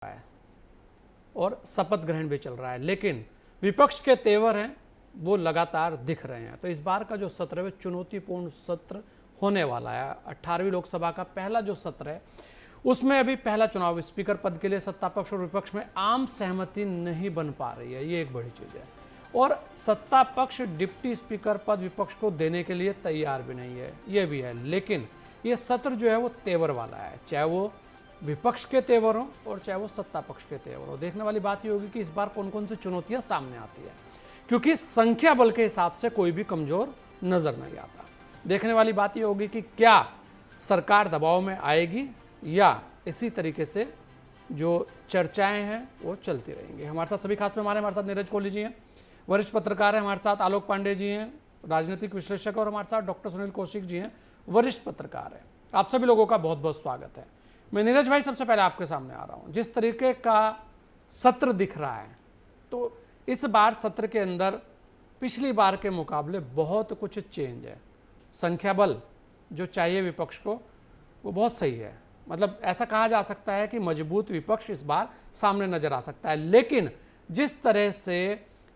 है और शपथ ग्रहण भी चल रहा है, लेकिन विपक्ष के तेवर हैं वो लगातार दिख रहे हैं। तो इस बार का जो सत्र है वो चुनौतीपूर्ण सत्र होने वाला है। 18वीं लोकसभा का पहला जो सत्र है उसमें अभी पहला चुनाव स्पीकर पद के लिए सत्ता पक्ष और विपक्ष में आम सहमति नहीं बन पा रही है, ये एक बड़ी चीज है। और सत्ता पक्ष डिप्टी स्पीकर पद विपक्ष को देने के लिए तैयार भी नहीं है, ये भी है। लेकिन ये सत्र जो है वो तेवर वाला है, चाहे वो विपक्ष के तेवर हो और चाहे वो सत्ता पक्ष के तेवर हो। देखने वाली बात ये होगी कि इस बार कौन कौन सी चुनौतियां सामने आती है, क्योंकि संख्या बल के हिसाब से कोई भी कमजोर नजर नहीं आता। देखने वाली बात ये होगी कि क्या सरकार दबाव में आएगी या इसी तरीके से जो चर्चाएं हैं वो चलती रहेंगी। हमारे साथ सभी खास मेहमान, हमारे साथ नीरज कोहली जी हैं, वरिष्ठ पत्रकार हैं, हमारे साथ आलोक पांडे जी हैं, राजनीतिक विश्लेषक, और हमारे साथ डॉक्टर सुनील कौशिक जी हैं, वरिष्ठ पत्रकार हैं। आप सभी लोगों का बहुत बहुत स्वागत है। मैं नीरज भाई सबसे पहले आपके सामने आ रहा हूं। जिस तरीके का सत्र दिख रहा है, तो इस बार सत्र के अंदर पिछली बार के मुकाबले बहुत कुछ चेंज है। संख्या बल जो चाहिए विपक्ष को वो बहुत सही है, मतलब ऐसा कहा जा सकता है कि मजबूत विपक्ष इस बार सामने नजर आ सकता है। लेकिन जिस तरह से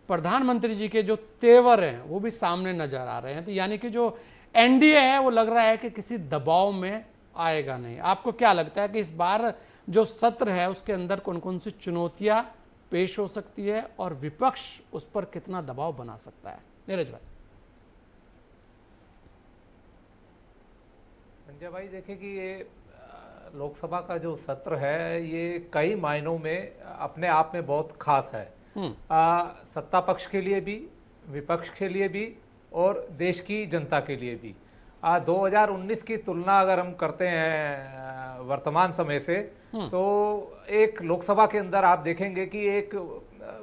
प्रधानमंत्री जी के जो तेवर हैं वो भी सामने नजर आ रहे हैं, तो यानी कि जो एनडीए है वो लग रहा है कि किसी दबाव में आएगा नहीं। आपको क्या लगता है कि इस बार जो सत्र है उसके अंदर कौन कौन सी चुनौतियां पेश हो सकती है और विपक्ष उस पर कितना दबाव बना सकता है? नीरज भाई। संजय भाई, देखिए कि ये लोकसभा का जो सत्र है ये कई मायनों में अपने आप में बहुत खास है। सत्ता पक्ष के लिए भी, विपक्ष के लिए भी और देश की जनता के लिए भी। 2019 की तुलना अगर हम करते हैं वर्तमान समय से, तो एक लोकसभा के अंदर आप देखेंगे कि एक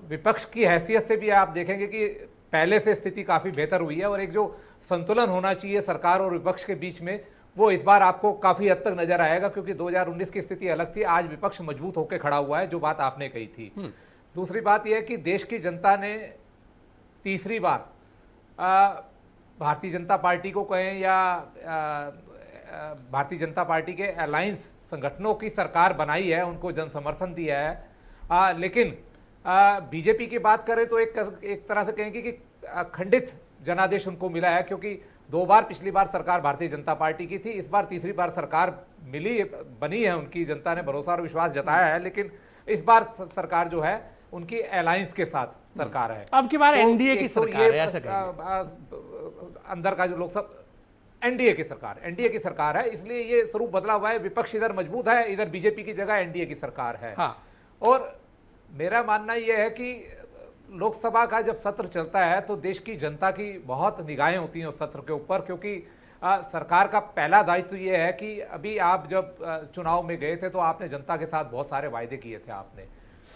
विपक्ष की हैसियत से भी आप देखेंगे कि पहले से स्थिति काफ़ी बेहतर हुई है, और एक जो संतुलन होना चाहिए सरकार और विपक्ष के बीच में वो इस बार आपको काफ़ी हद तक नजर आएगा, क्योंकि 2019 की स्थिति अलग थी। आज विपक्ष मजबूत होकर खड़ा हुआ है, जो बात आपने कही थी। दूसरी बात यह है कि देश की जनता ने तीसरी बार भारतीय जनता पार्टी को कहें या भारतीय जनता पार्टी के अलायंस संगठनों की सरकार बनाई है, उनको जन समर्थन दिया है। लेकिन बीजेपी की बात करें तो एक तरह से कहेंगे कि खंडित जनादेश उनको मिला है, क्योंकि 2 बार पिछली बार सरकार भारतीय जनता पार्टी की थी, इस बार तीसरी बार सरकार बनी है उनकी, जनता ने भरोसा और विश्वास जताया है। लेकिन इस बार सरकार जो है उनकी अलायंस के साथ सरकार है। अब की बार एनडीए की सरकार है, ऐसा अंदर का जो लोकसभा एनडीए की सरकार है, इसलिए ये स्वरूप बदला हुआ है। विपक्ष इधर मजबूत है, इधर बीजेपी की जगह एनडीए की सरकार है। हाँ। और मेरा मानना यह है कि लोकसभा का जब सत्र चलता है तो देश की जनता की बहुत निगाहें होती हैं उस सत्र के ऊपर, क्योंकि सरकार का पहला दायित्व यह है कि अभी आप जब चुनाव में गए थे तो आपने जनता के साथ बहुत सारे वायदे किए थे आपने,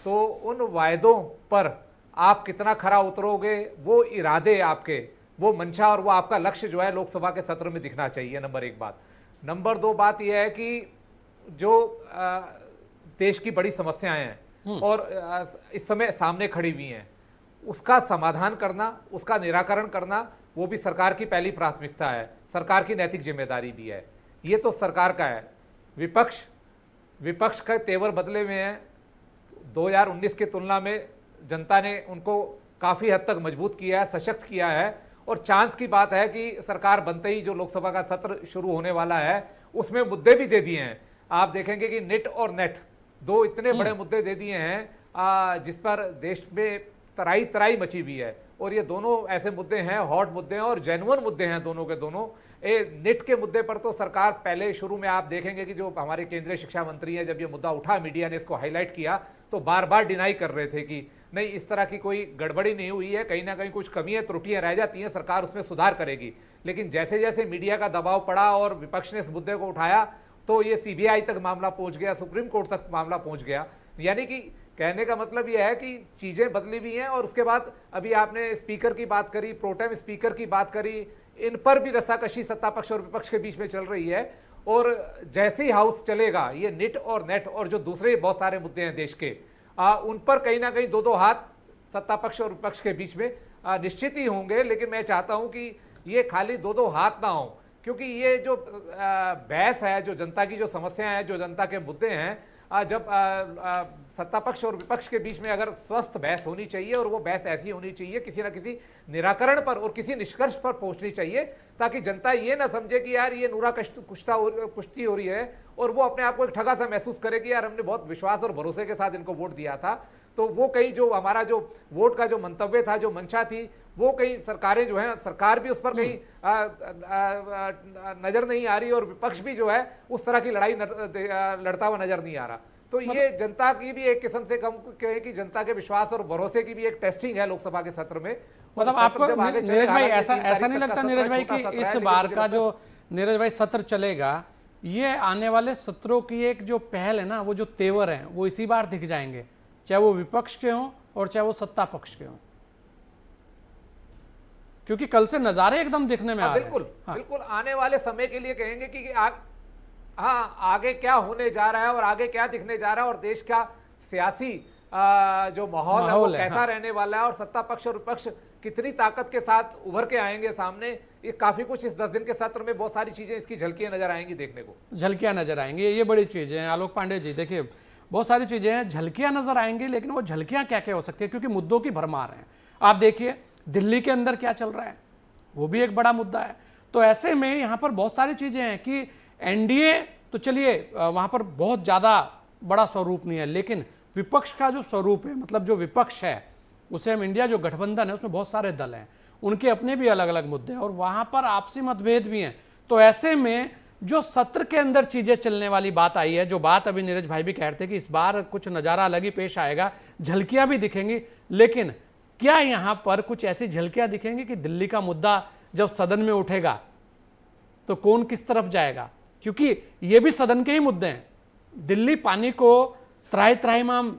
तो उन वायदों पर आप कितना खरा उतरोगे, वो इरादे आपके, वो मंशा और वो आपका लक्ष्य जो है लोकसभा के सत्र में दिखना चाहिए। नंबर 1 बात। नंबर 2 बात यह है कि जो देश की बड़ी समस्याएं हैं और इस समय सामने खड़ी हुई हैं, उसका समाधान करना, उसका निराकरण करना, वो भी सरकार की पहली प्राथमिकता है, सरकार की नैतिक जिम्मेदारी भी है। ये तो सरकार का है। विपक्ष का तेवर बदले में है। 2019 की तुलना में जनता ने उनको काफ़ी हद तक मजबूत किया है, सशक्त किया है, और चांस की बात है कि सरकार बनते ही जो लोकसभा का सत्र शुरू होने वाला है उसमें मुद्दे भी दे दिए हैं। आप देखेंगे कि निट और नेट 2 इतने बड़े मुद्दे दे दिए हैं जिस पर देश में तराई मची हुई है, और ये दोनों ऐसे मुद्दे हैं, हॉट मुद्दे हैं और जेन्युइन मुद्दे हैं दोनों के दोनों। निट के मुद्दे पर तो सरकार पहले शुरू में आप देखेंगे कि जो हमारे केंद्रीय शिक्षा मंत्री हैं, जब ये मुद्दा उठा, मीडिया ने इसको हाईलाइट किया, तो बार बार डिनाई कर रहे थे कि नहीं, इस तरह की कोई गड़बड़ी नहीं हुई है, कहीं ना कहीं कुछ कमियां त्रुटियां रह जाती हैं, सरकार उसमें सुधार करेगी। लेकिन जैसे जैसे मीडिया का दबाव पड़ा और विपक्ष ने इस मुद्दे को उठाया, तो ये सीबीआई तक मामला पहुंच गया, सुप्रीम कोर्ट तक मामला पहुंच गया। यानी कि कहने का मतलब यह है कि चीजें बदली भी हैं। और उसके बाद अभी आपने स्पीकर की बात करी, प्रोटेम स्पीकर की बात करी, इन पर भी रस्साकशी सत्ता पक्ष और विपक्ष के बीच में चल रही है। और जैसे ही हाउस चलेगा, ये निट और नेट और जो दूसरे बहुत सारे मुद्दे हैं देश के, उन पर कहीं ना कहीं 2-2 हाथ सत्ता पक्ष और विपक्ष के बीच में निश्चित ही होंगे। लेकिन मैं चाहता हूं कि ये खाली 2-2 हाथ ना हो, क्योंकि ये जो बहस है, जो जनता की जो समस्याएं हैं, जो जनता के मुद्दे हैं, जब सत्ता पक्ष और विपक्ष के बीच में अगर स्वस्थ बहस होनी चाहिए और वो बहस ऐसी होनी चाहिए किसी ना किसी निराकरण पर और किसी निष्कर्ष पर पहुंचनी चाहिए, ताकि जनता ये ना समझे कि यार ये नूरा कुश्ती हो रही है और वो अपने आप को एक ठगा सा महसूस करे कि यार हमने बहुत विश्वास और भरोसे के साथ इनको वोट दिया था। तो वो कहीं जो हमारा जो वोट का जो मंतव्य था, जो मंशा थी, वो कहीं सरकारें जो है, सरकार भी उस पर कहीं नजर नहीं आ रही और विपक्ष भी जो है उस तरह की लड़ाई लड़ता हुआ नजर नहीं आ रहा। तो ये जनता की भी एक किस्म से कम कहे कि जनता के विश्वास और भरोसे की भी एक टेस्टिंग है लोकसभा के सत्र में। मतलब आपको नीरज भाई ऐसा नहीं लगता नीरज भाई कि इस बार का जो नीरज भाई सत्र चलेगा, ये आने वाले सत्रों की एक जो पहल है ना, वो जो तेवर है वो इसी बार दिख जाएंगे, चाहे वो विपक्ष के हों और चाहे वो सत्ता पक्ष के हों, क्योंकि कल से नजारे एकदम दिखने में आ रहे हैं। बिल्कुल बिल्कुल आने वाले समय के लिए कहेंगे कि आगे क्या होने जा रहा है और आगे क्या दिखने जा रहा है और देश का सियासी जो माहौल है वो कैसा रहने वाला है और सत्ता पक्ष और विपक्ष कितनी ताकत के साथ उभर के आएंगे सामने। ये काफी कुछ इस 10 दिन के सत्र में बहुत सारी चीजें इसकी झलकियां नजर आएंगी, देखने को झलकियां नजर आएंगी। ये बड़ी चीजें हैं आलोक पांडे जी, देखिए बहुत सारी चीजें हैं, झलकियां नजर आएंगी, लेकिन वो झलकियां क्या क्या हो सकती है, क्योंकि मुद्दों की भरमार है। आप देखिए दिल्ली के अंदर क्या चल रहा है, वो भी एक बड़ा मुद्दा है। तो ऐसे में यहाँ पर बहुत सारी चीजें हैं कि एनडीए तो चलिए वहां पर बहुत ज्यादा बड़ा स्वरूप नहीं है, लेकिन विपक्ष का जो स्वरूप है, मतलब जो विपक्ष है उसे हम इंडिया जो गठबंधन है उसमें बहुत सारे दल हैं, उनके अपने भी अलग अलग मुद्दे हैं और वहां पर आपसी मतभेद भी हैं। तो ऐसे में जो सत्र के अंदर चीजें चलने वाली बात आई है, जो बात अभी नीरज भाई भी कह रहे थे कि इस बार कुछ नजारा अलग ही पेश आएगा, झलकियां भी दिखेंगी, लेकिन क्या यहां पर कुछ ऐसी झलकियां दिखेंगी कि दिल्ली का मुद्दा जब सदन में उठेगा तो कौन किस तरफ जाएगा, क्योंकि ये भी सदन के ही मुद्दे हैं। दिल्ली पानी को त्राही त्राही माम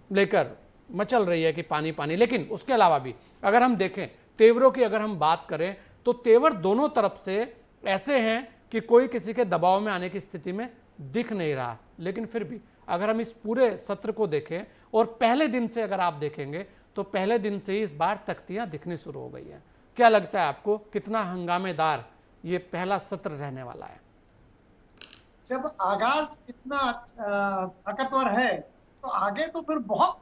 लेकर मचल रही है कि पानी पानी, लेकिन उसके अलावा भी अगर हम देखें तेवरों की, अगर हम बात करें तो तेवर दोनों तरफ से ऐसे हैं कि कोई किसी के दबाव में आने की स्थिति में दिख नहीं रहा। लेकिन फिर भी अगर हम इस पूरे सत्र को देखें और पहले दिन से अगर आप देखेंगे तो पहले दिन से ही इस बार तख्तियां दिखनी शुरू हो गई हैं। क्या लगता है आपको कितना हंगामेदार ये पहला सत्र रहने वाला है? जब आगाज इतना ताकतवर है तो आगे तो फिर बहुत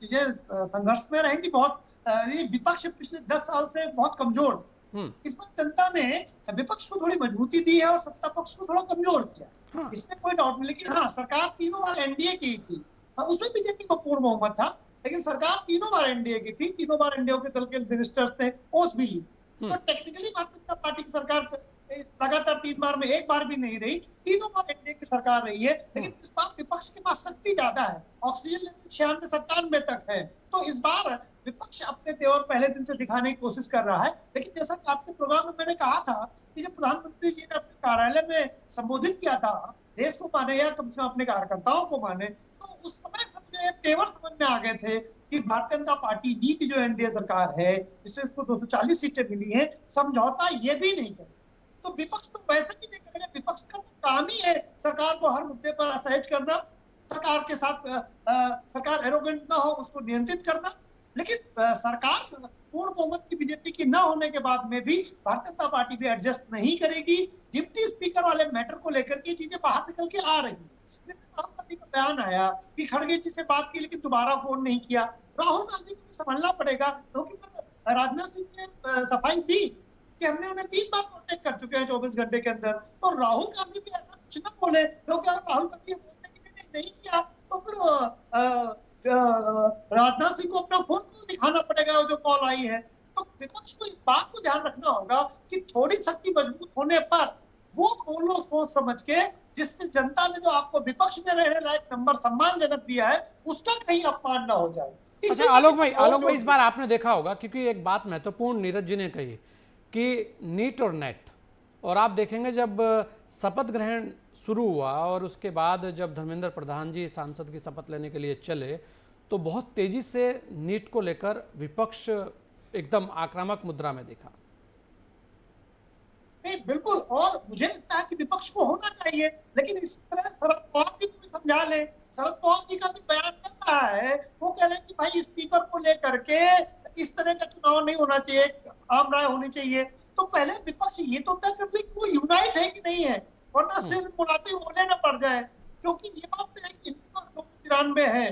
चीजें संघर्ष में रहेंगी। बहुत ये विपक्ष पिछले 10 साल से बहुत कमजोर, इस बार जनता ने विपक्ष को थोड़ी मजबूती दी है और सत्ता पक्ष को थोड़ा कमजोर किया, इसमें कोई डाउट नहीं। लेकिन हाँ, सरकार तीनों बार एनडीए की थी, उसमें बीजेपी को पूर्ण बहुमत था, लेकिन सरकार तीनों बार एनडीए की थी, तीनों बार एनडीए के दल के मिनिस्टर्स थे, ओथ भी ली। तो टेक्निकली भारतीय जनता पार्टी की सरकार लगातार 3 बार में 1 बार भी नहीं रही, तीनों बार एनडीए की सरकार रही है। लेकिन इस बार विपक्ष के पास शक्ति ज्यादा है, ऑक्सीजन लेवल 96-97 तक है। तो इस बार विपक्ष अपने तेवर पहले दिन से दिखाने की कोशिश कर रहा है। लेकिन जैसा कि आपके प्रोग्राम में मैंने कहा था कि जब प्रधानमंत्री जी ने अपने कार्यालय में संबोधित किया था, देश को माने या कम से कम अपने कार्यकर्ताओं को माने, तो उस समय समझे तेवर समझ में आ गए थे कि भारतीय जनता पार्टी जी की जो एनडीए सरकार है, जिससे इसको 240 सीटें मिली है, समझौता ये भी नहीं करे। तो विपक्ष तो वैसे भी नहीं करेगा, विपक्ष का तो काम ही है सरकार को हर मुद्दे पर असहज करना, सरकार के साथ सरकार एरोगेंट ना हो उसको नियंत्रित करना। लेकिन सरकार पूर्ण बहुमत की बीजेपी की न होने के बाद में भी भारतीय जनता पार्टी भी एडजस्ट नहीं करेगी। डिप्टी स्पीकर वाले मैटर को लेकर के चीजें बाहर निकल के आ रही है। राहुल गांधी का बयान आया कि खड़गे जी से बात की लेकिन दोबारा फोन नहीं किया। राहुल गांधी को संभलना पड़ेगा, क्योंकि राजनाथ सिंह ने सफाई दी कि हमने उन्हें 3 बार कॉन्टेक्ट कर चुके हैं 24 घंटे के अंदर। तो राहुल गांधी भी ऐसा कुछ ना बोले, क्योंकि अगर राहुल गांधी बोलते कि मैंने नहीं किया तो फिर राजनाथ सिंह को अपना फोन क्यों दिखाना पड़ेगा जो कॉल आई है। तो विपक्ष को इस बात को ध्यान रखना होगा कि थोड़ी शक्ति मजबूत होने पर वो बोलो सोच समझ के, जिससे जनता ने जो आपको विपक्ष में रहने लायक नंबर सम्मानजनक दिया है उसका कहीं अपमान ना हो जाए। अच्छा आलोक भाई इस बार आपने देखा होगा, क्योंकि एक बात महत्वपूर्ण नीरज जी ने कही कि नीट और नेट, और आप देखेंगे जब शपथ ग्रहण शुरू हुआ और उसके बाद जब धर्मेंद्र प्रधान जी सांसद की शपथ लेने के लिए चले तो बहुत तेजी से नीट को लेकर विपक्ष एकदम आक्रामक मुद्रा में दिखा। नहीं बिल्कुल, और मुझे लगता है कि विपक्ष को होना चाहिए, लेकिन इस तरह शरद पवार जी को समझा ले। शरद पवार जी का भी बयान चल रहा है, वो कह रहे हैं कि भाई स्पीकर को लेकर के इस तरह का चुनाव नहीं होना चाहिए, आम राय होनी चाहिए। तो पहले विपक्ष ये तो तय कर ले कि वो यूनाइट है कि नहीं है, वरना सिर्फ मुलाती होने न पड़ जाए। क्योंकि ये बात तो है कि इनके पास 293 है,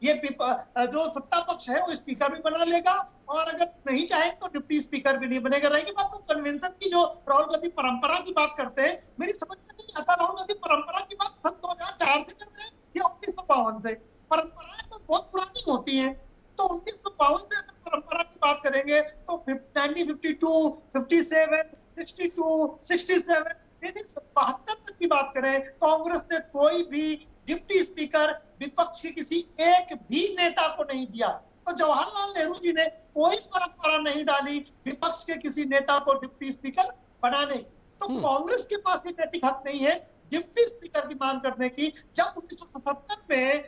ये जो सत्ता पक्ष है वो स्पीकर भी बना लेगा, और अगर नहीं चाहे तो डिप्टी स्पीकर भी नहीं बनेगा। रहेगी बात तो कन्वेंशन की, जो राहुल गांधी परंपरा की बात करते हैं, मेरी समझ में नहीं आता राहुल गांधी परंपरा की बात सन 2004 से कर रहे हैं या 1952 से। परंपराएं तो बहुत पुरानी होती हैं, तो 1952 से अगर परंपरा की बात करेंगे तो 1952, 57, 62, 67, यानी 72 तक की बात करें, कांग्रेस ने कोई भी डिप्टी स्पीकर विपक्ष के किसी एक भी नेता को नहीं दिया। तो जवाहरलाल नेहरू जी ने कोई परंपरा नहीं डाली विपक्ष के किसी नेता को डिप्टी स्पीकर बनाने की। तो कांग्रेस के पास ये नैतिक हक नहीं है डिप्टी स्पीकर की मांग करने की। जब 1977 में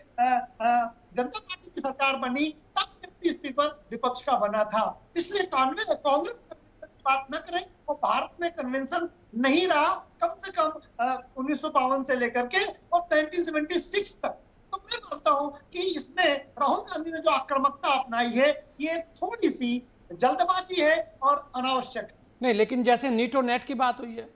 जनता पार्टी की सरकार बनी, तब डिप्टी स्पीकर विपक्ष का बना था। इसलिए कांग्रेस कन्वेंशन की बात न करें, वो भारत में कन्वेंशन नहीं रहा कम से कम 1952 से लेकर के और 1976 तक। तो मैं मानता हूं कि इसमें राहुल गांधी ने जो आक्रामकता अपनाई है, ये थोड़ी सी जल्दबाजी है और अनावश्यक है। नहीं, लेकिन जैसे नीट और नेट की बात हुई है,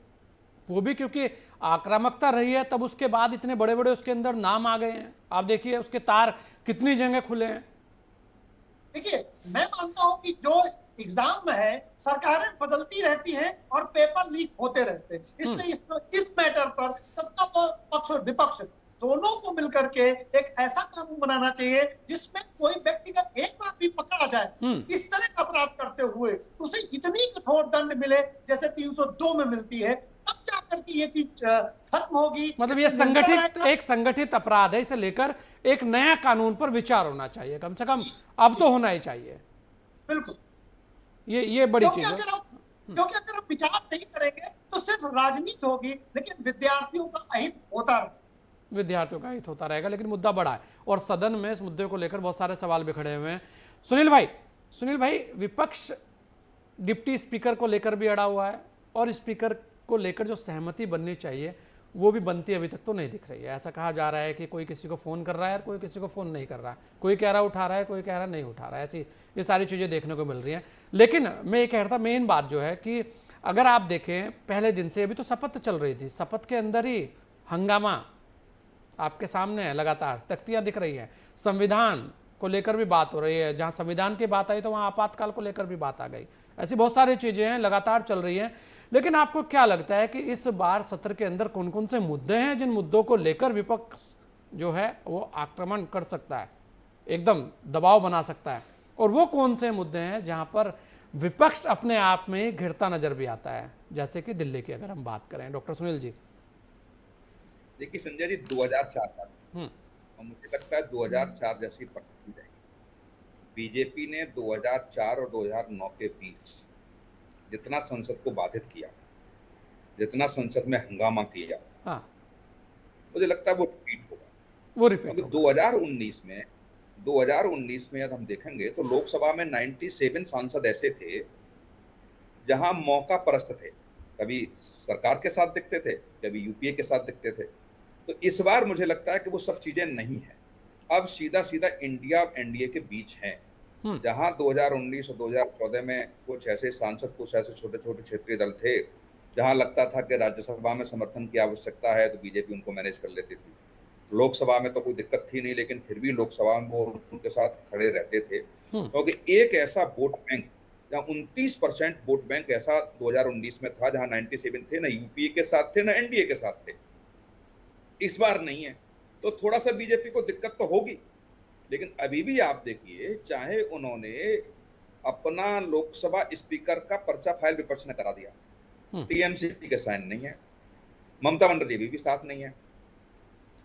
वो भी क्योंकि आक्रामकता रही है, तब उसके बाद इतने बड़े बड़े उसके अंदर नाम आ गए हैं। आप देखिए उसके तार कितनी जगह खुले हैं। देखिए, मैं मानता हूं कि जो एग्जाम है, सरकारें बदलती रहती हैं और पेपर लीक होते रहते हैं। इसलिए इस मैटर पर सत्ता पक्ष और विपक्ष दोनों को मिलकर के एक ऐसा कानून बनाना चाहिए जिसमें कोई व्यक्ति का एक बार भी पकड़ा जाए इस तरह का अपराध करते हुए, तो उसे इतनी कठोर दंड मिले जैसे 302 में मिलती है, तब जाकर के ये चीज खत्म होगी। मतलब ये संगठित अपराध है, इसे लेकर एक नया कानून पर विचार होना चाहिए, कम से कम अब तो होना ही चाहिए। बिल्कुल, ये बड़ी चीज है। क्योंकि अगर हम विचार नहीं करेंगे तो सिर्फ राजनीति होगी, लेकिन विद्यार्थियों का अहित होता रहेगा। विद्यार्थियों का हित होता रहेगा, लेकिन मुद्दा बड़ा है और सदन में इस मुद्दे को लेकर बहुत सारे सवाल भी खड़े हुए हैं। सुनील भाई, विपक्ष डिप्टी स्पीकर को लेकर भी अड़ा हुआ है और स्पीकर को लेकर जो सहमति बननी चाहिए वो भी बनती अभी तक तो नहीं दिख रही है। ऐसा कहा जा रहा है कि कोई किसी को फ़ोन कर रहा है और कोई किसी को फ़ोन नहीं कर रहा है, कोई कह रहा उठा रहा है, कोई कह रहा नहीं उठा रहा है। ऐसी ये सारी चीज़ें देखने को मिल रही हैं। लेकिन मैं ये कह रहा था, मेन बात जो है कि अगर आप देखें पहले दिन से, अभी तो शपथ चल रही थी, शपथ के अंदर ही हंगामा आपके सामने है, लगातार तख्तियां दिख रही हैं, संविधान को लेकर भी बात हो रही है, जहां संविधान की बात आई तो वहां आपातकाल को लेकर भी बात आ गई। ऐसी बहुत सारी चीजें हैं, लगातार चल रही हैं। लेकिन आपको क्या लगता है कि इस बार सत्र के अंदर कौन कौन से मुद्दे हैं जिन मुद्दों को लेकर विपक्ष जो है वो आक्रमण कर सकता है, एकदम दबाव बना सकता है, और वो कौन से मुद्दे हैं जहां पर विपक्ष अपने आप में घिरता नजर भी आता है, जैसे कि दिल्ली की अगर हम बात करें? डॉक्टर सुनील जी। देखिए संजय जी, 2004 का और मुझे लगता है 2004 जैसी परिस्थिति रहेगी। बीजेपी ने 2004 और 2009 के बीच जितना संसद को बाधित किया, जितना संसद में हंगामा किया, मुझे लगता है वो रिपीट होगा। 2019 में यदि हम देखेंगे तो लोकसभा में 97 सांसद ऐसे थे जहां मौका परस्त थे, कभी सरकार के साथ दिखते थे, कभी यूपीए के साथ दिखते थे। तो इस बार मुझे लगता है कि वो सब चीजें नहीं है। अब सीधा सीधा इंडिया एनडीए के बीच है, जहां 2019 और 2014 में कुछ ऐसे सांसद, कुछ ऐसे छोटे छोटे क्षेत्रीय दल थे जहां लगता था कि राज्यसभा में समर्थन की आवश्यकता है तो बीजेपी उनको मैनेज कर लेती थी। लोकसभा में तो कोई दिक्कत थी नहीं, लेकिन फिर भी लोकसभा में वो उनके साथ खड़े रहते थे, क्योंकि एक ऐसा वोट बैंक जहाँ 29% वोट बैंक ऐसा 2019 में था, जहां 97 थे, ना यूपीए के साथ थे ना एनडीए के साथ थे। इस बार नहीं है, तो थोड़ा सा बीजेपी को दिक्कत तो होगी। लेकिन अभी भी आप देखिए, चाहे उन्होंने अपना लोकसभा स्पीकर का पर्चा फाइल विपक्ष ने करा दिया, टीएमसी के साइन नहीं है, ममता बनर्जी भी साथ नहीं है,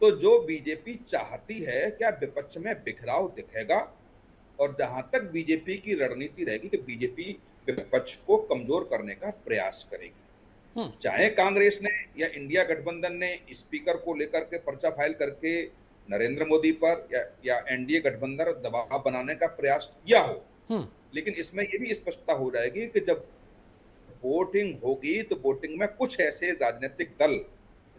तो जो बीजेपी चाहती है, क्या विपक्ष में बिखराव दिखेगा? और जहां तक बीजेपी की रणनीति रहेगी कि बीजेपी विपक्ष को कमजोर करने का प्रयास करेगी, चाहे कांग्रेस ने या इंडिया गठबंधन ने स्पीकर को लेकर के पर्चा फाइल करके नरेंद्र मोदी पर या एनडीए गठबंधन दबाव बनाने का प्रयास किया हो, लेकिन इसमें यह भी स्पष्टता हो जाएगी कि जब वोटिंग होगी तो वोटिंग में कुछ ऐसे राजनीतिक दल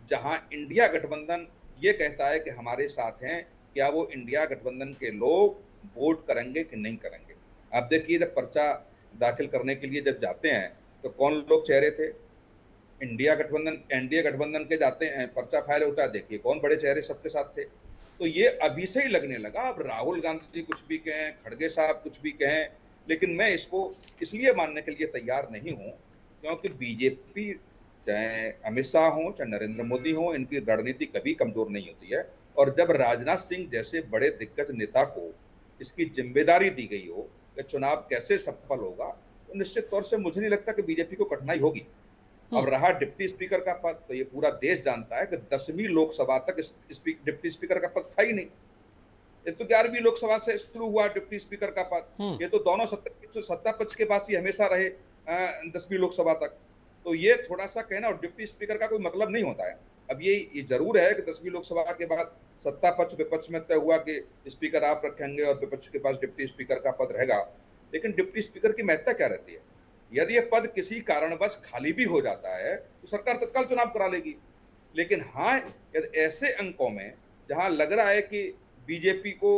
जहां इंडिया गठबंधन ये कहता है कि हमारे साथ हैं, क्या वो इंडिया गठबंधन के लोग वोट करेंगे कि नहीं करेंगे? आप देखिए, जब पर्चा दाखिल करने के लिए जब जाते हैं तो कौन लोग चेहरे थे? एनडीए गठबंधन के जाते हैं, पर्चा फाइल होता है, देखिए कौन बड़े चेहरे सबके साथ थे। तो ये अभी से ही लगने लगा। अब राहुल गांधी कुछ भी कहें, खड़गे साहब कुछ भी कहें, लेकिन मैं इसको इसलिए मानने के लिए तैयार नहीं हूं क्योंकि बीजेपी, चाहे अमित शाह हो चाहे नरेंद्र मोदी हो, इनकी रणनीति कभी कमजोर नहीं होती है। और जब राजनाथ सिंह जैसे बड़े दिग्गज नेता को इसकी जिम्मेदारी दी गई हो कि चुनाव कैसे सफल होगा, तो निश्चित तौर से मुझे नहीं लगता कि बीजेपी को कठिनाई होगी। अब रहा डिप्टी स्पीकर का पद, तो ये पूरा देश जानता है कि 10वीं लोकसभा तक डिप्टी स्पीकर का पद था ही नहीं। ये तो 11वीं लोकसभा से शुरू हुआ डिप्टी स्पीकर का पद। ये तो दोनों सत्ता पक्ष के पास ही हमेशा रहे 10वीं लोकसभा तक। तो ये थोड़ा सा कहना, और डिप्टी स्पीकर का कोई मतलब नहीं होता है। अब ये जरूर है कि 10वीं लोकसभा के बाद सत्ता पक्ष विपक्ष में तय हुआ कि स्पीकर आप रखेंगे और विपक्ष के पास डिप्टी स्पीकर का पद रहेगा। लेकिन डिप्टी स्पीकर की महत्ता क्या रहती है? यदि यह पद किसी कारणवश खाली भी हो जाता है तो सरकार तत्काल चुनाव करा लेगी। लेकिन हाँ, यदि ऐसे अंकों में जहां लग रहा है कि बीजेपी को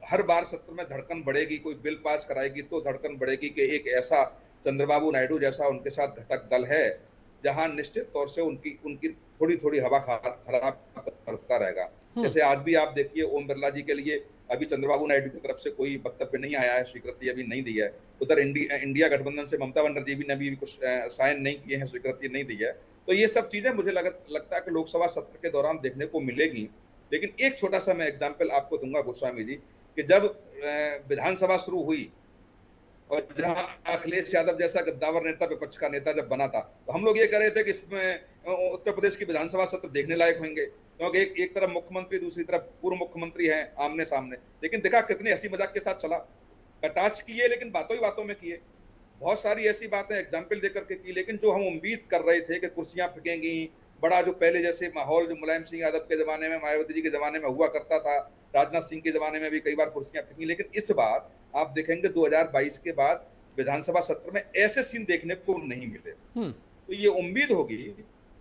हर बार सत्र में धड़कन बढ़ेगी, कोई बिल पास कराएगी तो धड़कन बढ़ेगी कि एक ऐसा चंद्रबाबू नायडू जैसा उनके साथ घटक दल है जहां निश्चित तौर से उनकी थोड़ी थोड़ी हवा खराब करता रहेगा। जैसे आज भी आप देखिए, ओम बिरला जी के लिए अभी चंद्रबाबू नायडू की तरफ से कोई वक्तव्य नहीं आया है, स्वीकृति अभी नहीं दी है। उधर इंडिया गठबंधन से ममता बनर्जी ने भी कुछ साइन नहीं किए हैं, स्वीकृति नहीं दी है। तो ये सब चीजें मुझे लगता है कि लोकसभा सत्र के दौरान देखने को मिलेगी। लेकिन एक छोटा सा मैं एग्जाम्पल आपको दूंगा गोस्वामी जी, कि जब विधानसभा शुरू हुई और जहां अखिलेश यादव जैसा गद्दावर नेता विपक्ष का नेता जब बना था, तो हम लोग ये कह रहे थे कि इसमें उत्तर प्रदेश की विधानसभा सत्र देखने लायक होंगे, क्योंकि एक तरफ मुख्यमंत्री, दूसरी तरफ पूर्व मुख्यमंत्री हैं आमने सामने। लेकिन देखा कितने हंसी मजाक के साथ चला, कटाक्ष किए लेकिन बातों ही बातों में किए। बहुत सारी ऐसी बातें एग्जाम्पल देकर के की, लेकिन जो हम उम्मीद कर रहे थे कि कुर्सियां फेंकेंगी, बड़ा जो पहले जैसे माहौल जो मुलायम सिंह यादव के जमाने में, मायावती जी के जमाने में हुआ करता था, राजनाथ सिंह के जमाने में भी कई बार कुर्सियां फेंकी, लेकिन इस बार आप देखेंगे 2022 के बाद विधानसभा सत्र में ऐसे सीन देखने को नहीं मिले। तो ये उम्मीद होगी।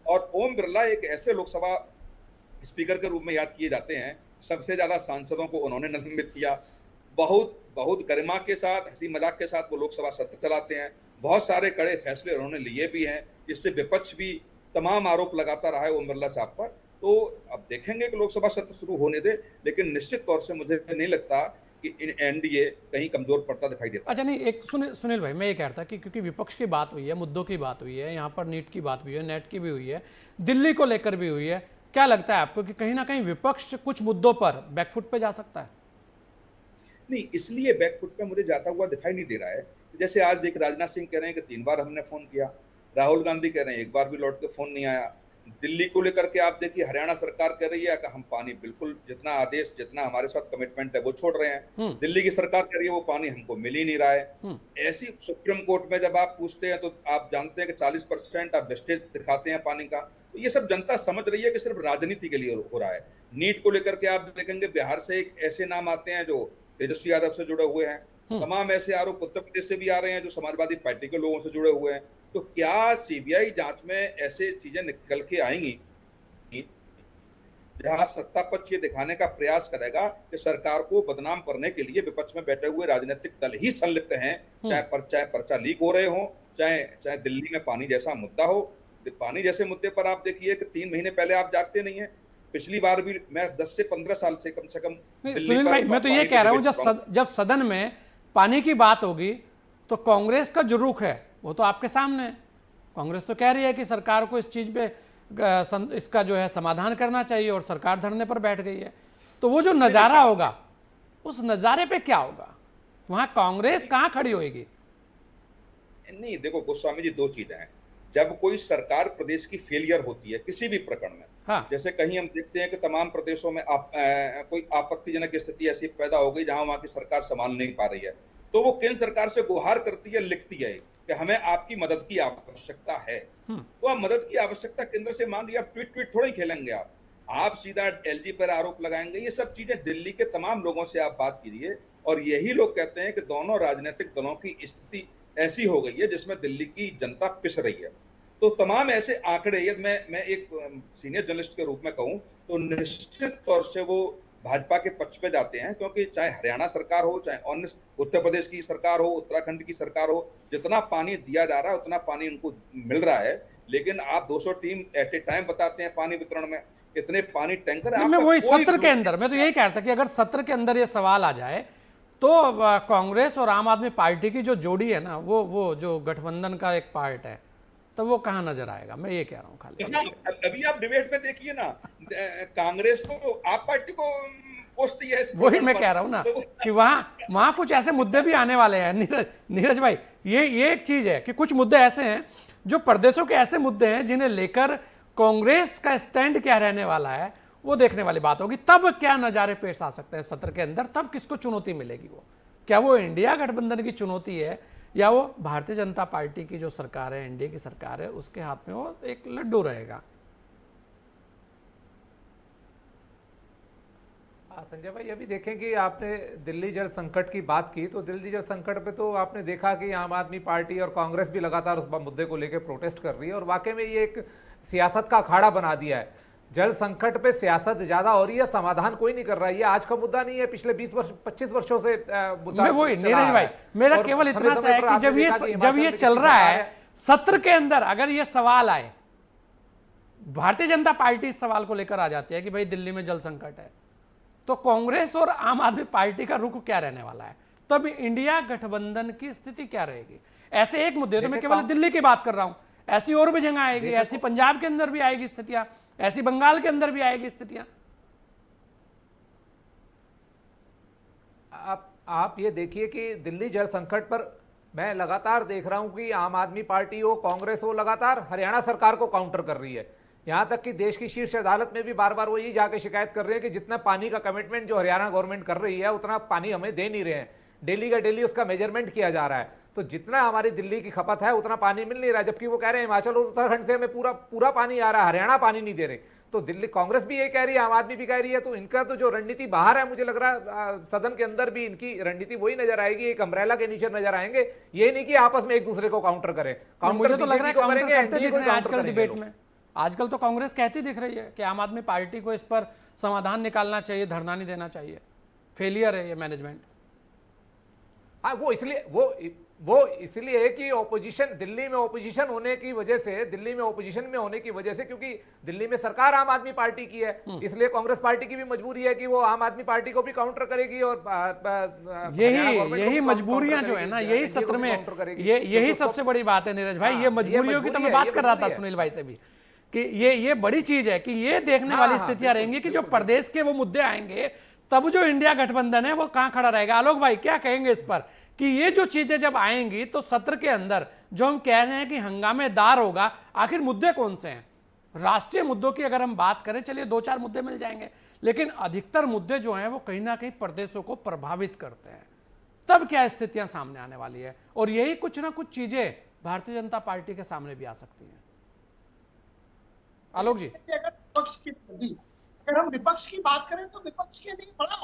और ओम बिरला एक ऐसे लोकसभा स्पीकर के रूप में याद किए जाते हैं, सबसे ज्यादा सांसदों को उन्होंने निलंबित किया, बहुत गरिमा के साथ, हंसी मजाक के साथ वो लोकसभा सत्र चलाते हैं, बहुत सारे कड़े फैसले उन्होंने लिए भी हैं, जिससे विपक्ष भी तमाम आरोप लगाता रहा है ओम बिरला साहब पर। तो अब देखेंगे कि लोकसभा सत्र शुरू होने दे, लेकिन निश्चित तौर से मुझे नहीं लगता कि एनडीए कहीं कमजोर पड़ता दिखाई देता। अच्छा, नहीं, एक सुनील भाई, मैं ये कह रहा था कि क्योंकि विपक्ष की बात हुई है, मुद्दों की बात हुई है, यहाँ पर नीट की बात हुई है, नेट की भी हुई है, दिल्ली को लेकर भी हुई है, क्या लगता है आपको कि कहीं ना कहीं विपक्ष कुछ मुद्दों पर बैकफुट पे जा सकता है? नहीं, इसलिए बैकफुट पे मुझे जाता हुआ दिखाई नहीं दे रहा है। जैसे आज देख, राजनाथ सिंह कह रहे हैं कि 3 बार हमने फोन किया, राहुल गांधी कह रहे हैं 1 बार भी लौट के फोन नहीं आया। दिल्ली को लेकर के आप देखिए, हरियाणा सरकार कह रही है कि हम पानी बिल्कुल, जितना आदेश, जितना हमारे साथ कमिटमेंट है वो छोड़ रहे हैं। दिल्ली की सरकार कह रही है वो पानी हमको मिल ही नहीं रहा है। ऐसी सुप्रीम कोर्ट में जब आप पूछते हैं तो आप जानते हैं कि 40% आप वेस्टेज दिखाते हैं पानी का। तो ये सब जनता समझ रही है कि सिर्फ राजनीति के लिए हो रहा है। नीट को लेकर के आप देखेंगे, बिहार से एक ऐसे नाम आते हैं जो तेजस्वी यादव से जुड़े हुए हैं, तमाम ऐसे आरोप उत्तर प्रदेश से भी आ रहे हैं जो समाजवादी पार्टी के लोगों से जुड़े हुए हैं। तो क्या सीबीआई जांच में ऐसे चीजें निकल के आएंगी जहां सत्ता पक्ष ये दिखाने का प्रयास करेगा कि सरकार को बदनाम करने के लिए विपक्ष में बैठे हुए राजनीतिक दल ही संलिप्त हैं, चाहे पर्चा लीक हो रहे हो, चाहे दिल्ली में पानी जैसा मुद्दा हो। पानी जैसे मुद्दे पर आप देखिए कि 3 महीने पहले आप जागते नहीं है। पिछली बार भी मैं 10 से 15 साल से कम सुनील भाई, मैं तो ये कह रहा हूँ, जब सदन में पानी की बात होगी तो कांग्रेस का जो रुख है वो तो आपके सामने है। कांग्रेस तो कह रही है कि सरकार को इस चीज पे इसका जो है समाधान करना चाहिए, और सरकार धरने पर बैठ गई है। तो वो जो नजारा होगा, उस नजारे पे क्या होगा? वहां कांग्रेस कहां खड़ी होगी? नहीं, देखो गोस्वामी जी, 2 चीजें हैं। जब कोई सरकार प्रदेश की फेलियर होती है किसी भी प्रकरण में, हाँ। जैसे कहीं हम देखते हैं कि तमाम प्रदेशों में कोई आपत्तिजनक स्थिति ऐसी पैदा हो गई जहां वहां की सरकार संभाल नहीं पा रही है, तो वो केंद्र सरकार से गुहार करती है, लिखती है कि हमें आपकी मदद की आवश्यकता है। तो आप मदद की आवश्यकता केंद्र से मांगिए, आप ट्वीट थोड़ा ही खेलेंगे, आप सीधा एलजी पर आरोप लगाएंगे। ये सब चीजें दिल्ली के तमाम लोगों से आप बात कीजिए, और यही लोग कहते हैं कि दोनों राजनीतिक दलों की स्थिति ऐसी हो गई है जिसमें दिल्ली की जनता पिस रही है। तो तमाम ऐसे आंकड़े, यदि मैं एक सीनियर जर्नलिस्ट के रूप में कहूं तो निश्चित तौर से वो भाजपा के पक्ष पे जाते हैं, क्योंकि चाहे हरियाणा सरकार हो, चाहे अन्य उत्तर प्रदेश की सरकार हो, उत्तराखंड की सरकार हो, जितना पानी दिया जा रहा है उतना पानी उनको मिल रहा है। लेकिन आप 200 टीम एट ए टाइम बताते हैं पानी वितरण में, इतने पानी टैंकर मैं वही सत्र के अंदर, मैं तो यही कह रहा था कि अगर सत्र के अंदर ये सवाल आ जाए तो कांग्रेस और आम आदमी पार्टी की जो जोड़ी है ना, वो जो गठबंधन का एक पार्ट है, तो वो कहाँ नजर आएगा, मैं ये कह रहा हूँ खाली। अभी आप डिबेट में देखिए ना, कांग्रेस को आप पार्टी को कोसती है, वही मैं कह रहा हूँ ना कि वहां कुछ ऐसे मुद्दे भी आने वाले हैं नीरज भाई। ये एक चीज है कि कुछ मुद्दे ऐसे हैं जो प्रदेशों के ऐसे मुद्दे हैं जिन्हें लेकर कांग्रेस का स्टैंड क्या रहने वाला है, वो देखने वाली बात होगी। तब क्या नजारे पेश आ सकते हैं सत्र के अंदर, तब किसको चुनौती मिलेगी, वो क्या वो इंडिया गठबंधन की चुनौती है या वो भारतीय जनता पार्टी की जो सरकार है, एनडीए की सरकार है, उसके हाथ में वो एक लड्डू रहेगा। संजय भाई, अभी देखें कि आपने दिल्ली जल संकट की बात की, तो दिल्ली जल संकट पे तो आपने देखा कि आम आदमी पार्टी और कांग्रेस भी लगातार उस मुद्दे को लेकर प्रोटेस्ट कर रही है और वाकई में ये एक सियासत का अखाड़ा बना दिया है। जल संकट पे सियासत ज्यादा हो रही है, समाधान कोई नहीं कर रहा है। ये आज का मुद्दा नहीं है, पिछले 25 वर्षों से मुद्दा। वही नीरज भाई, मेरा केवल इतना सा है कि जब ये चल रहा है सत्र के अंदर, अगर ये सवाल आए, भारतीय जनता पार्टी इस सवाल को लेकर आ जाती है कि भाई दिल्ली में जल संकट है, तो कांग्रेस और आम आदमी पार्टी का रुख क्या रहने वाला है, तब इंडिया गठबंधन की स्थिति क्या रहेगी। ऐसे एक मुद्दे, तो मैं केवल दिल्ली की बात कर रहा हूं, ऐसी और भी जगह आएगी, ऐसी पंजाब के अंदर भी आएगी स्थितियां, ऐसी बंगाल के अंदर भी आएगी स्थितियां। आप ये देखिए कि दिल्ली जल संकट पर मैं लगातार देख रहा हूं कि आम आदमी पार्टी हो, कांग्रेस हो, लगातार हरियाणा सरकार को काउंटर कर रही है। यहां तक कि देश की शीर्ष अदालत में भी बार बार वो ये जाके शिकायत कर रहे हैं कि जितना पानी का कमिटमेंट जो हरियाणा गवर्नमेंट कर रही है उतना पानी हमें दे नहीं रहे हैं। डेली का डेली उसका मेजरमेंट किया जा रहा है, तो जितना हमारी दिल्ली की खपत है उतना पानी मिल नहीं रहा, जबकि वो कह रहे हैं हिमाचल और उत्तराखंड से हमें पूरा पानी आ रहा है, हरियाणा पानी नहीं दे रहे। तो दिल्ली कांग्रेस भी ये कह रही है, आम आदमी भी कह रही है, तो इनका तो जो रणनीति बाहर है, मुझे लग रहा है सदन के अंदर भी इनकी रणनीति वही नजर आएगी, एक अम्ब्रेला के नीचे नजर आएंगे। ये नहीं कि आपस में एक दूसरे को काउंटर करें। मुझे तो लग रहा है काउंटर करते दिख रहे हैं आजकल डिबेट में। आजकल तो कांग्रेस कहती दिख रही है कि आम आदमी पार्टी को इस पर समाधान निकालना चाहिए, धरना नहीं देना चाहिए, फेलियर है ये मैनेजमेंट। हाँ, वो इसलिए है कि ओपोजिशन दिल्ली में ओपोजिशन होने की वजह से, दिल्ली में ओपोजिशन में होने की वजह से, क्योंकि दिल्ली में सरकार आम आदमी पार्टी की है, इसलिए कांग्रेस पार्टी की भी मजबूरी है कि वो आम आदमी पार्टी को भी काउंटर करेगी और यही मजबूरियां जो है ना, यही सत्र में यही सबसे बड़ी बात है नीरज भाई। ये मजबूरियों की तो मैं बात कर रहा था सुनील भाई से भी कि ये बड़ी चीज है कि ये देखने वाली स्थितियां रहेंगी कि जो प्रदेश के वो मुद्दे आएंगे, तब जो इंडिया गठबंधन है वो कहां खड़ा रहेगा। आलोक भाई क्या कहेंगे इस पर कि ये जो चीजें जब आएंगी तो सत्र के अंदर जो हम कह रहे हैं कि हंगामेदार होगा, आखिर मुद्दे कौन से हैं? राष्ट्रीय मुद्दों की अगर हम बात करें, चलिए 2-4 मुद्दे मिल जाएंगे, लेकिन अधिकतर मुद्दे जो हैं वो कहीं ना कहीं प्रदेशों को प्रभावित करते हैं। तब क्या स्थितियां सामने आने वाली है, और यही कुछ ना कुछ चीजें भारतीय जनता पार्टी के सामने भी आ सकती हैं। आलोक जी, अगर हम विपक्ष की बात करें तो विपक्ष के लिए बड़ा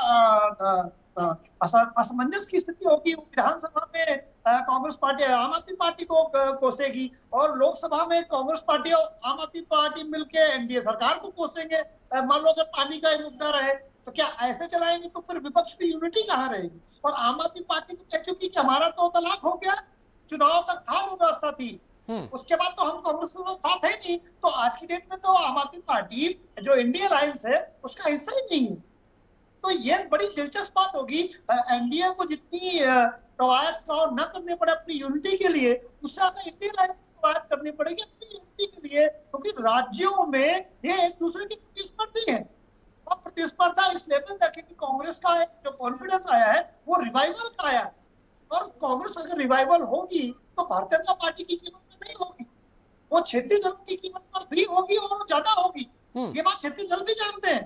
असमंजस की स्थिति होगी। विधानसभा में कांग्रेस पार्टी आम आदमी पार्टी को कोसेगी और लोकसभा में कांग्रेस पार्टी और आम आदमी पार्टी मिलकर एनडीए सरकार को कोसेंगे। मान लो अगर पानी का मुद्दा रहे तो क्या ऐसे चलाएंगे तो फिर विपक्ष की यूनिटी कहाँ रहेगी? और आम आदमी पार्टी तो कह चुकी कि हमारा तो तलाक हो गया, चुनाव तक था वो व्यवस्था थी, उसके बाद तो हम कांग्रेस के साथ है नहीं। तो आज की डेट में तो आम आदमी पार्टी जो इंडिया अलायंस है उसका हिस्सा ही नहीं है। तो ये बड़ी दिलचस्प बात होगी। एनडीए को जितनी कवायद न करनी पड़े अपनी यूनिटी के लिए, उससे ज्यादा इंडिया अलायंस को कवायद करनी पड़ेगी अपनी यूनिटी के लिए, क्योंकि राज्यों में ये एक दूसरे की प्रतिस्पर्धी है। और प्रतिस्पर्धा इस लेवल तक है कि कांग्रेस का जो कॉन्फिडेंस आया है वो रिवाइवल का आया है। और कांग्रेस अगर रिवाइवल होगी तो भारतीय जनता पार्टी की कीमत में नहीं होगी, वो क्षेत्रीय दलों की कीमत पर भी होगी और ज्यादा होगी। ये बात क्षेत्रीय दल भी जानते हैं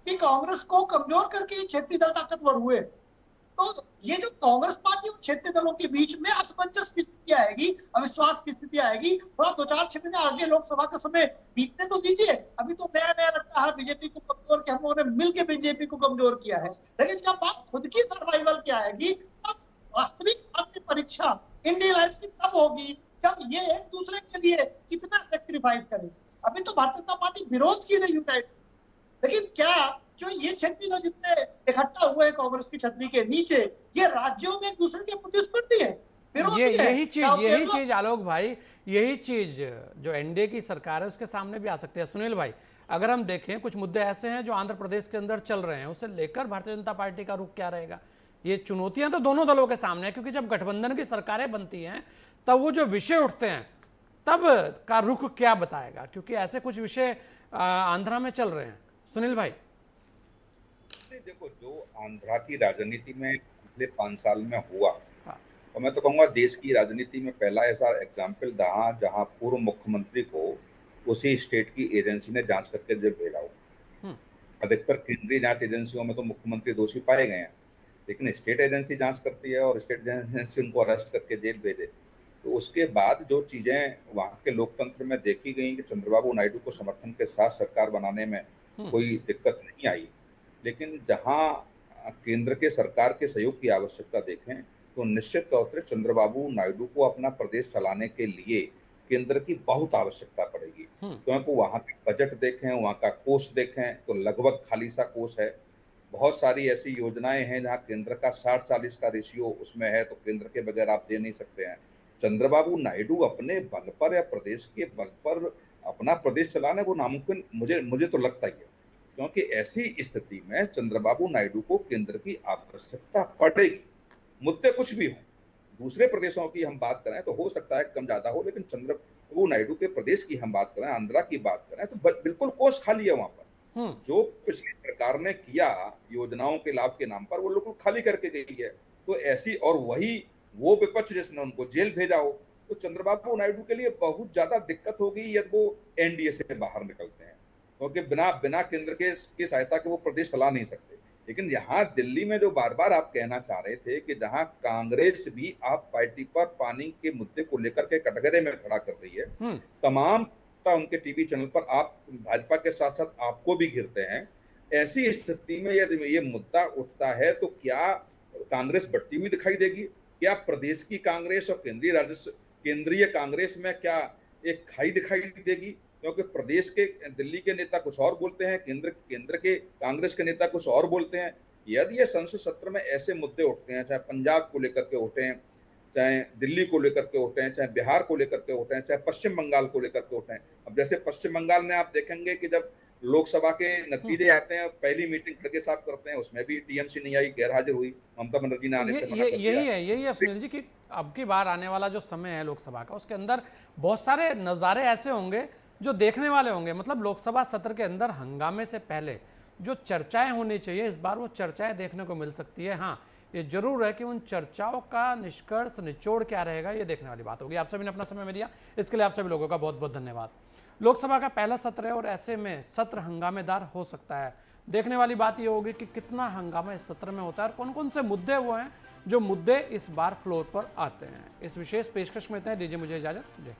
कि कांग्रेस को कमजोर करके क्षेत्रीय दल ताकतवर हुए। तो ये जो कांग्रेस पार्टी और क्षेत्रीय दलों के बीच में असमंजस की स्थिति आएगी, अविश्वास की स्थिति आएगी। थोड़ा 2-4-6 महीने आगे लोकसभा का समय बीतने तो दीजिए। अभी तो नया नया लगता है बीजेपी को कमजोर किया, हम लोगों ने मिलकर बीजेपी को कमजोर किया है, लेकिन जब बात खुद की सर्वाइवल की आएगी तब वास्तविक अपनी परीक्षा इंडिया अलायंस की तब होगी जब ये एक दूसरे के लिए कितना सेक्रीफाइस करे। अभी तो भारतीय जनता पार्टी विरोध की रही यूनाइट, लेकिन क्या जो ये क्षेत्रीय दल जितने इकट्ठा हुए हैं कांग्रेस की छतरी के नीचे, ये राज्यों में एक दूसरे के प्रतिस्पर्धी है। विरोधी ये है। यही चीज आलोक भाई, यही चीज जो एनडीए की सरकार है उसके सामने भी आ सकती है। सुनील भाई, अगर हम देखें कुछ मुद्दे ऐसे हैं जो आंध्र प्रदेश के अंदर चल रहे हैं, उसे लेकर भारतीय जनता पार्टी का रुख क्या रहेगा? ये चुनौतियां तो दोनों दलों के सामने है, क्योंकि जब गठबंधन की सरकारें बनती हैं तब वो जो विषय उठते हैं तब का रुख क्या बताएगा, क्योंकि ऐसे कुछ विषय आंध्रा में चल रहे हैं। सुनील भाई, नहीं, देखो जो आंध्रा की राजनीति में पिछले 5 साल में हुआ, हाँ, और मैं तो कहूंगा देश की राजनीति में पहला ऐसा एग्जाम्पल रहा जहां पूर्व मुख्यमंत्री को उसी स्टेट की एजेंसी ने जांच करके जेल भेजा हो। हम्म, अधिकतर केंद्रीय जांच एजेंसियों में तो मुख्यमंत्री दोषी पाए गए हैं, लेकिन स्टेट एजेंसी जांच करती है और स्टेट एजेंसी उनको अरेस्ट करके जेल भेजे। तो उसके बाद जो चीजें वहां के लोकतंत्र में देखी गई कि चंद्रबाबू नायडू को समर्थन के साथ सरकार बनाने में कोई दिक्कत नहीं आई, लेकिन जहां केंद्र के सरकार के सहयोग की आवश्यकता देखें तो निश्चित तौर पर चंद्रबाबू नायडू को अपना प्रदेश चलाने के लिए केंद्र की बहुत आवश्यकता पड़ेगी। क्योंकि वहां के बजट देखें, वहां का कोष देखें तो लगभग खाली सा कोष है। बहुत सारी ऐसी योजनाएं हैं जहां केंद्र का 60-40 का रेशियो उसमें है, तो केंद्र के बगैर आप दे नहीं सकते हैं। चंद्रबाबू नायडू अपने बल पर या प्रदेश के बल पर अपना प्रदेश चलाना वो नामुमकिन मुझे तो लगता ही है, क्योंकि ऐसी स्थिति में चंद्रबाबू नायडू को केंद्र की आवश्यकता पड़ेगी। मुद्दे कुछ भी हों, दूसरे प्रदेशों की हम बात करें तो हो सकता है कम ज्यादा हो, लेकिन चंद्रबाबू नायडू के प्रदेश की हम बात करें, आंध्रा की बात करें तो बिल्कुल कोष खाली है वहां पर। जो पिछली सरकार ने किया योजनाओं के लाभ के नाम पर वो बिल्कुल खाली करके गई है। तो ऐसी, और वही वो विपक्ष जिसने उनको जेल भेजा हो, तो चंद्रबाबू नायडू के लिए बहुत ज्यादा दिक्कत होगी यदि वो एनडीए से बाहर निकलते हैं, क्योंकि बिना केंद्र की सहायता के वो प्रदेश चला नहीं सकते। लेकिन यहाँ दिल्ली में जो बार बार आप कहना चाह रहे थे कि जहां कांग्रेस भी आप पार्टी पर पानी के मुद्दे को लेकर के कटघरे में खड़ा कर रही है, तमाम उनके टीवी चैनल पर आप भाजपा के साथ साथ आपको भी घिरते हैं। ऐसी स्थिति में यदि ये मुद्दा उठता है तो क्या कांग्रेस बढ़ती हुई दिखाई देगी? क्या प्रदेश की कांग्रेस और केंद्रीय कांग्रेस में क्या एक खाई दिखाई देगी? क्योंकि प्रदेश के दिल्ली के नेता कुछ और बोलते हैं, केंद्र के कांग्रेस के नेता कुछ और बोलते हैं। यदि ये संसद सत्र में ऐसे मुद्दे उठते हैं, चाहे पंजाब को लेकर के उठे हैं, चाहे दिल्ली को लेकर के उठे हैं, चाहे बिहार को लेकर के उठे हैं, चाहे पश्चिम बंगाल को लेकर के उठे हैं। अब जैसे पश्चिम बंगाल में आप देखेंगे कि जब लोकसभा के नतीजे आते हैं, पहली मीटिंग खड़गे साहब करते हैं, उसमें भी टीएमसी नहीं आई, गैर हाजिर हुई, ममता बनर्जी ने आने से मना कर दिया। यही है सुनील जी कि अब की बार आने वाला जो समय है लोकसभा का, उसके अंदर बहुत सारे नज़ारे ऐसे होंगे जो देखने वाले होंगे। मतलब लोकसभा सत्र के अंदर हंगामे से पहले जो चर्चाएं होनी चाहिए, इस बार वो चर्चाएं देखने को मिल सकती है। हाँ, ये जरूर है कि उन चर्चाओं का निष्कर्ष, निचोड़ क्या रहेगा, ये देखने वाली बात होगी। आप सभी ने अपना समय में दिया, इसके लिए आप सभी लोगों का बहुत बहुत धन्यवाद। लोकसभा का पहला सत्र है और ऐसे में सत्र हंगामेदार हो सकता है। देखने वाली बात ये होगी कि कितना हंगामा इस सत्र में होता है और कौन कौन से मुद्दे वो हैं जो मुद्दे इस बार फ्लोर पर आते हैं। इस विशेष पेशकश में इतना ही, दीजिए मुझे इजाजत। जय।